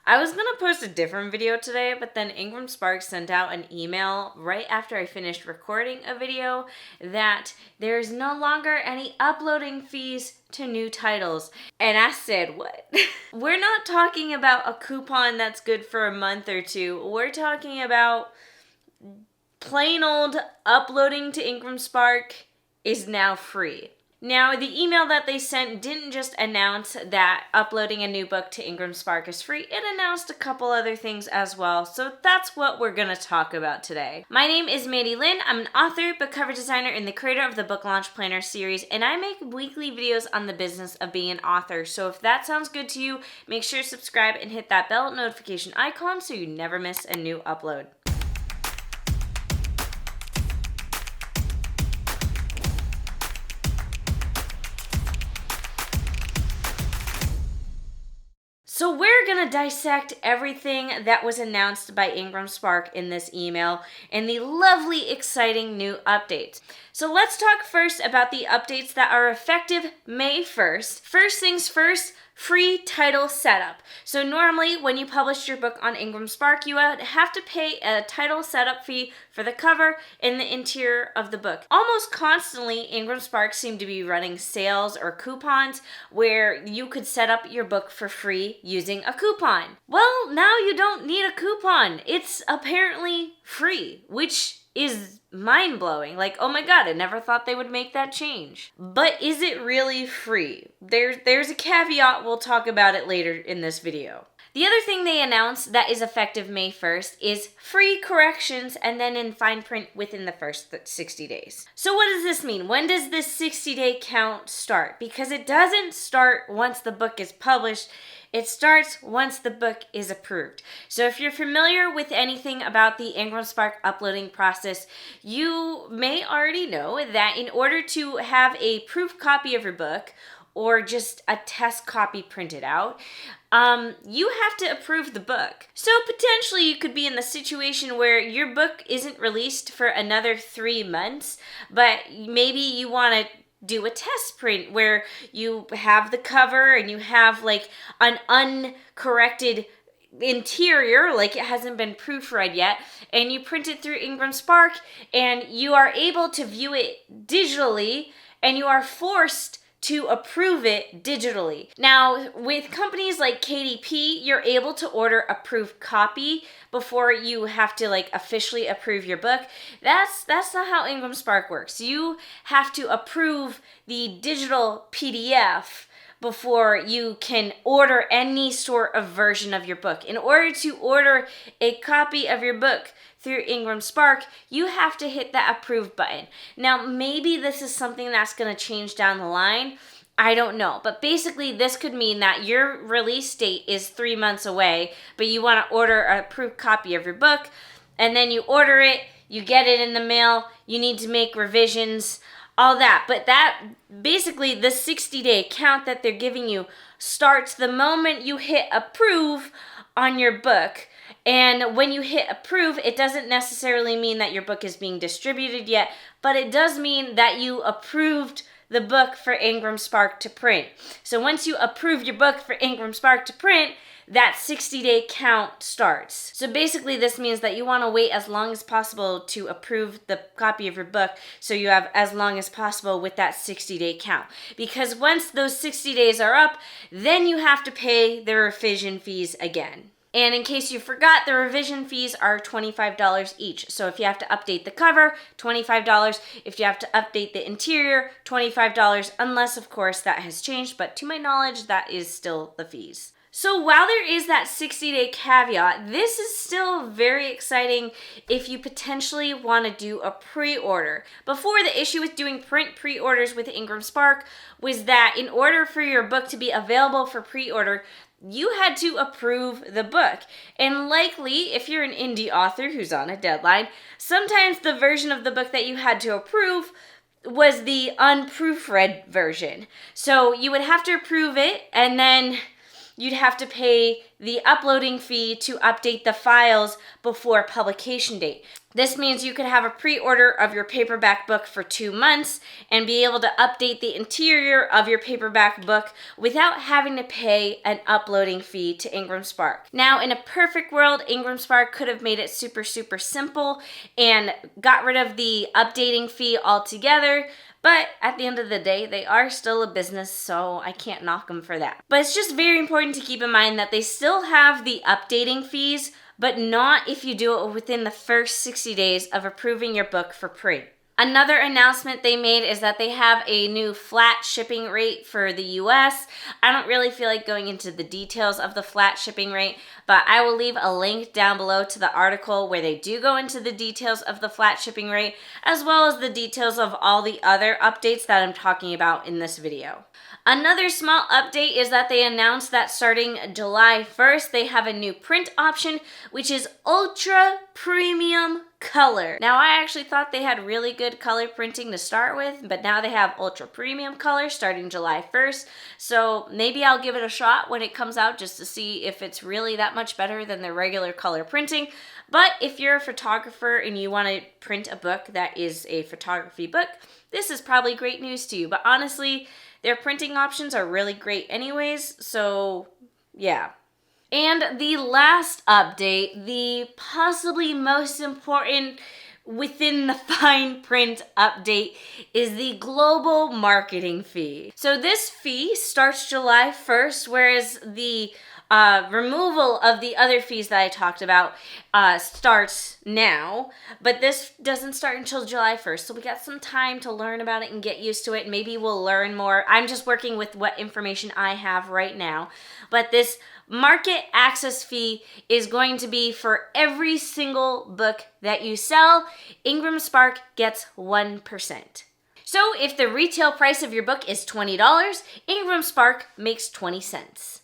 I was going to post a different video today, but then IngramSpark sent out an email right after I finished recording a video that there's no longer any uploading fees to new titles. And I said, what? We're not talking about a coupon that's good for a month or two. We're talking about plain old uploading to IngramSpark is now free. Now, the email that they sent didn't just announce that uploading a new book to IngramSpark is free, it announced a couple other things as well, so that's what we're going to talk about today. My name is Mandi Lynn, I'm an author, book cover designer, and the creator of the Book Launch Planner series, and I make weekly videos on the business of being an author, so if that sounds good to you, make sure to subscribe and hit that bell notification icon so you never miss a new upload. So we're going to dissect everything that was announced by IngramSpark in this email and the lovely, exciting new updates. So let's talk first about the updates that are effective May 1st. First things first, free title setup. So normally when you publish your book on IngramSpark, you would have to pay a title setup fee for the cover and the interior of the book. Almost constantly, IngramSpark seemed to be running sales or coupons where you could set up your book for free using a coupon. Well, now you don't need a coupon. It's apparently free, which is mind-blowing. Like, oh my god, I never thought they would make that change. But is it really free? There's a caveat, we'll talk about it later in this video. The other thing they announced that is effective May 1st is free corrections and then in fine print within the first 60 days. So what does this mean? When does this 60-day count start? Because it doesn't start once the book is published. It starts once the book is approved. So if you're familiar with anything about the IngramSpark uploading process, you may already know that in order to have a proof copy of your book or just a test copy printed out, you have to approve the book. So potentially you could be in the situation where your book isn't released for another 3 months, but maybe you want to do a test print where you have the cover and you have like an uncorrected interior, like it hasn't been proofread yet, and you print it through IngramSpark and you are able to view it digitally and you are forced to approve it digitally. Now, with companies like KDP, you're able to order a proof copy before you have to like officially approve your book. That's not how IngramSpark works. You have to approve the digital PDF before you can order any sort of version of your book. In order to order a copy of your book through IngramSpark, you have to hit that approve button. Now, maybe this is something that's going to change down the line. I don't know. But basically, this could mean that your release date is 3 months away, but you want to order a approved copy of your book, and then you order it, you get it in the mail, you need to make revisions, all that. But that, basically, the 60-day count that they're giving you starts the moment you hit approve on your book. And when you hit approve, it doesn't necessarily mean that your book is being distributed yet, but it does mean that you approved the book for IngramSpark to print. So once you approve your book for IngramSpark to print, that 60-day count starts. So basically this means that you want to wait as long as possible to approve the copy of your book so you have as long as possible with that 60-day count. Because once those 60 days are up, then you have to pay the revision fees again. And in case you forgot, the revision fees are $25 each. So if you have to update the cover, $25. If you have to update the interior, $25, unless of course that has changed. But to my knowledge, that is still the fees. So while there is that 60-day caveat, this is still very exciting if you potentially want to do a pre-order. Before, the issue with doing print pre-orders with IngramSpark was that in order for your book to be available for pre-order, you had to approve the book. And likely, if you're an indie author who's on a deadline, sometimes the version of the book that you had to approve was the unproofread version. So you would have to approve it, and then you'd have to pay the uploading fee to update the files before publication date. This means you could have a pre-order of your paperback book for 2 months and be able to update the interior of your paperback book without having to pay an uploading fee to IngramSpark. Now, in a perfect world, IngramSpark could have made it super simple and got rid of the updating fee altogether. But at the end of the day, they are still a business, so I can't knock them for that. But it's just very important to keep in mind that they still have the updating fees, but not if you do it within the first 60 days of approving your book for pre. Another announcement they made is that they have a new flat shipping rate for the US. I don't really feel like going into the details of the flat shipping rate, but I will leave a link down below to the article where they do go into the details of the flat shipping rate, as well as the details of all the other updates that I'm talking about in this video. Another small update is that they announced that starting July 1st, they have a new print option, which is Ultra Premium Color. Now, I actually thought they had really good color printing to start with, but now they have Ultra Premium Color starting July 1st. So maybe I'll give it a shot when it comes out just to see if it's really that much better than the regular color printing. But if you're a photographer and you want to print a book that is a photography book, this is probably great news to you. But honestly, their printing options are really great anyways, so yeah. And the last update, the possibly most important within the fine print update, is the global marketing fee. So this fee starts July 1st, whereas the removal of the other fees that I talked about starts now, but this doesn't start until July 1st, so we got some time to learn about it and get used to it. Maybe we'll learn more. I'm just working with what information I have right now, but this market access fee is going to be for every single book that you sell. IngramSpark gets 1%. So if the retail price of your book is $20, IngramSpark makes 20 cents.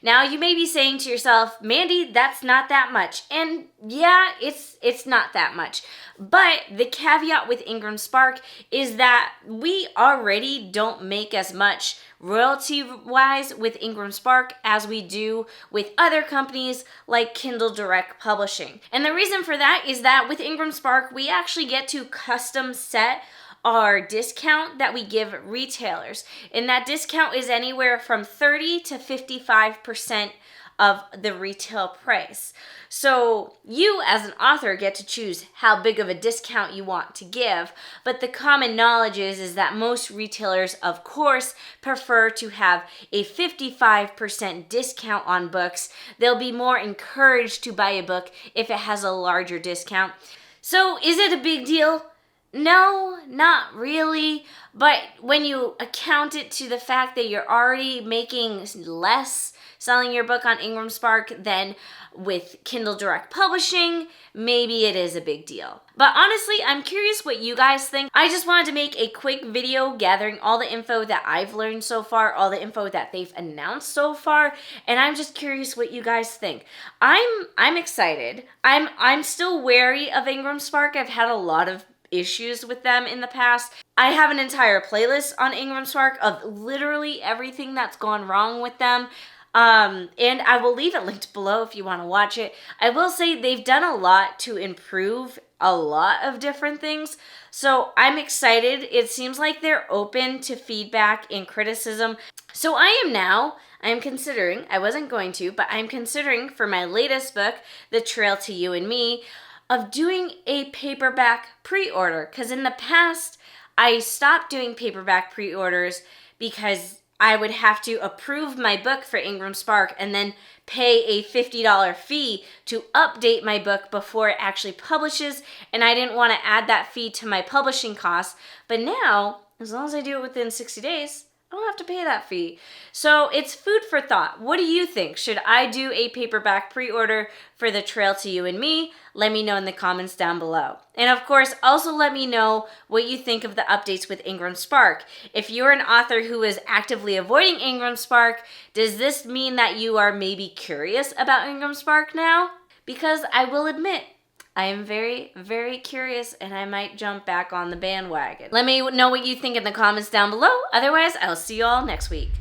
Now, you may be saying to yourself, Mandy, that's not that much. And yeah, it's not that much. But the caveat with IngramSpark is that we already don't make as much royalty-wise with IngramSpark as we do with other companies like Kindle Direct Publishing. And the reason for that is that with IngramSpark, we actually get to custom set our discount that we give retailers. And that discount is anywhere from 30 to 55% of the retail price. So you as an author get to choose how big of a discount you want to give, but the common knowledge is that most retailers, of course, prefer to have a 55% discount on books. They'll be more encouraged to buy a book if it has a larger discount. So is it a big deal? No, not really, but when you account it to the fact that you're already making less selling your book on IngramSpark than with Kindle Direct Publishing, maybe it is a big deal. But honestly, I'm curious what you guys think. I just wanted to make a quick video gathering all the info that I've learned so far, all the info that they've announced so far, and I'm just curious what you guys think. I'm excited. I'm still wary of IngramSpark. I've had a lot of issues with them in the past. I have an entire playlist on IngramSpark of literally everything that's gone wrong with them. And I will leave it linked below if you want to watch it. I will say they've done a lot to improve a lot of different things. So I'm excited. It seems like they're open to feedback and criticism. So I'm considering, I wasn't going to, but I'm considering for my latest book, The Trail to You and Me, of doing a paperback pre-order. Because in the past, I stopped doing paperback pre-orders because I would have to approve my book for IngramSpark and then pay a $50 fee to update my book before it actually publishes, and I didn't want to add that fee to my publishing costs. But now, as long as I do it within 60 days, I don't have to pay that fee. So it's food for thought. What do you think? Should I do a paperback pre-order for The Trail to You and Me? Let me know in the comments down below. And of course, also let me know what you think of the updates with IngramSpark. If you're an author who is actively avoiding IngramSpark, does this mean that you are maybe curious about IngramSpark now? Because I will admit, I am very, very curious, and I might jump back on the bandwagon. Let me know what you think in the comments down below. Otherwise, I'll see you all next week.